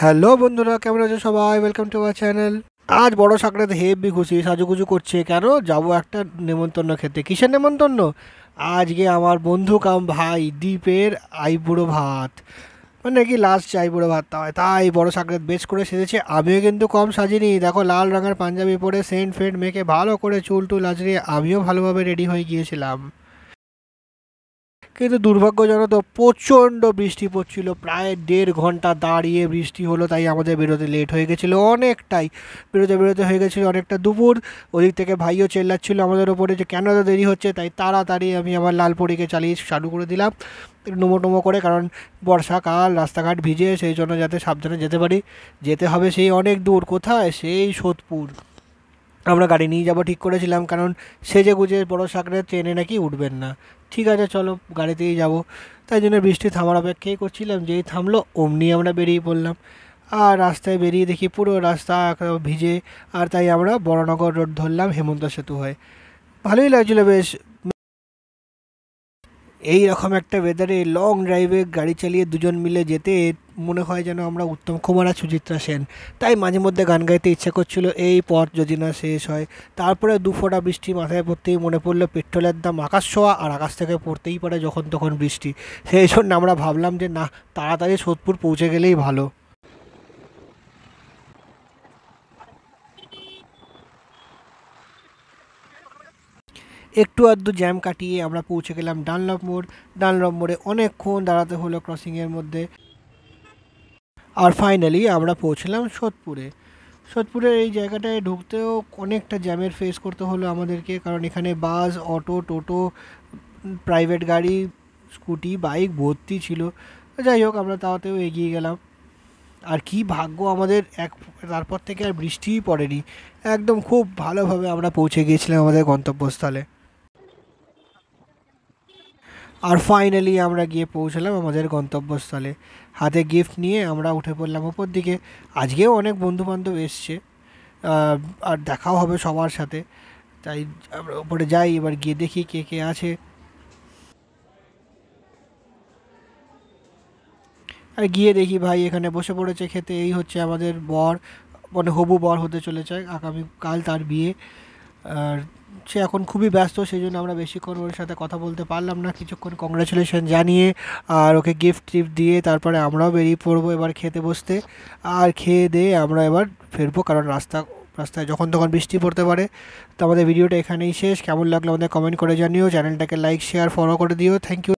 Hello বন্ধুরা, কেমন আছো সবাই? Welcome to our channel. আজ বড় সাকরাতে হেব্বি খুশি, সাজুগুজু করছে। কেন? যাবো একটা নেমন্তন্ন খেতে। কিসের নেমন্তন্ন? আজকে আমার বন্ধু কাম ভাই দীপের আইবুড়ো ভাত, মানে কি লাস্ট আইবুড়ো ভাত হয়, তাই বড় সাকরাত বেশ করে সেজেছে। আমিও কিন্তু কম সাজিনি, দেখো লাল রঙের পাঞ্জাবি পরে সেন্ট ফেন্ট মেখে ভালো করে চুল টুল আঁচড়িয়ে আমিও ভালোভাবে রেডি হয়ে গিয়েছিলাম। কিন্তু দুর্ভাগ্যজনক তো প্রচণ্ড বৃষ্টি পড়ছিল, প্রায় 1.5 ঘন্টা দাঁড়িয়ে বৃষ্টি হলো, তাই আমাদের বেরোতে লেট হয়ে গেছিলো অনেকটাই। বেরোতে বেরোতে হয়ে গেছিলো অনেকটা দুপুর। ওদিক থেকে ভাইও চেল্লাচ্ছিল আমাদের ওপরে যে কেন এত দেরি হচ্ছে, তাই তাড়াতাড়ি আমি আমার লালপরীকে চালিয়ে চালু করে দিলাম একটু নোমো টোমো করে, কারণ বর্ষাকাল, রাস্তাঘাট ভিজে, সেই জন্য যাতে সাবধানে যেতে পারি। যেতে হবে সেই অনেক দূর, কোথায়? সেই সোদপুর। আমরা গাড়ি নিয়ে যাব ঠিক করেছিলাম, কারণ সেজে গুজে বড় সাকরে ট্রেনে নাকি উঠবেন না। ঠিক আছে চলো, গাড়িতেই যাব। তাই জন্য বৃষ্টি থামার অপেক্ষাই করছিলাম, যেই থামলো অমনি আমরা বেরিয়ে পড়লাম। আর রাস্তায় বেরিয়ে দেখি পুরো রাস্তা একেবারে ভিজে। আর তাই আমরা বড়নগর রোড ধরলাম হেমন্ত সেতু হয়ে। ভালোই লাগছিলো বেশ। এই রকম একটা ওয়েদারে লং ড্রাইভে গাড়ি চালিয়ে দুজন মিলে যেতে মনে হয় যেন আমরা উত্তম কুমার আর সুচিত্রা সেন। তাই মাঝে মধ্যে গান গাইতে ইচ্ছা করছিল, এই পথ যদি না শেষ হয়। তারপরে দুফোঁটা বৃষ্টি মাথায় পড়তেই মনে পড়লো পেট্রোলের দাম আকাশ ছোঁয়া, আর আকাশ থেকে পড়তেই পারে যখন তখন বৃষ্টি। সেই জন্য আমরা ভাবলাম যে না, তাড়াতাড়ি সোদপুর পৌঁছে গেলেই ভালো। একটু আধটু জ্যাম কাটিয়ে আমরা পৌঁছে গেলাম ডানলপ মোড়। ডানলপ মোড়ে অনেকক্ষণ দাঁড়াতে হলো ক্রসিংয়ের মধ্যে। আর ফাইনালি আমরা পৌঁছলাম সোদপুরে। সোদপুরের এই জায়গাটায় ঢুকতেও অনেকটা জ্যামের ফেস করতে হলো আমাদেরকে, কারণ এখানে বাস, অটো, টোটো, প্রাইভেট গাড়ি, স্কুটি, বাইক ভর্তি ছিল। যাই হোক, আমরা তাতেও এগিয়ে গেলাম। আর কি ভাগ্য আমাদের, তারপর থেকে আর বৃষ্টিই পড়েনি। একদম খুব ভালোভাবে আমরা পৌঁছে গিয়েছিলাম আমাদের গন্তব্যস্থলে। আর ফাইনালি আমরা গিয়ে পৌঁছালাম আমাদের গন্তব্যস্থলে। হাতে গিফট নিয়ে আমরা উঠে পড়লাম ওপর দিকে। আজকেও অনেক বন্ধুবান্ধব এসছে, আর দেখাও হবে সবার সাথে। তাই আমরা ওপরে যাই, এবার গিয়ে দেখি কে কে আছে। আর গিয়ে দেখি ভাই এখানে বসে পড়েছে খেতে। এই হচ্ছে আমাদের বর, মানে হবু বর হতে চলেছে, আগামীকাল তার বিয়ে। আর সে এখন খুবই ব্যস্ত, সেই জন্য আমরা বেশিক্ষণ ওর সাথে কথা বলতে পারলাম না। কিছুক্ষণ কংগ্রাচুলেশন জানিয়ে আর ওকে গিফট টিফট দিয়ে তারপরে আমরাও বেরিয়ে পড়বো এবার খেতে বসতে। আর খেয়ে দিয়ে আমরা এবার ফিরবো, কারণ রাস্তায় যখন তখন বৃষ্টি পড়তে পারে। তো আমাদের ভিডিওটা এখানেই শেষ। কেমন লাগলো আমাদের কমেন্ট করে জানিও, চ্যানেলটাকে লাইক শেয়ার ফলো করে দিও। Thank you.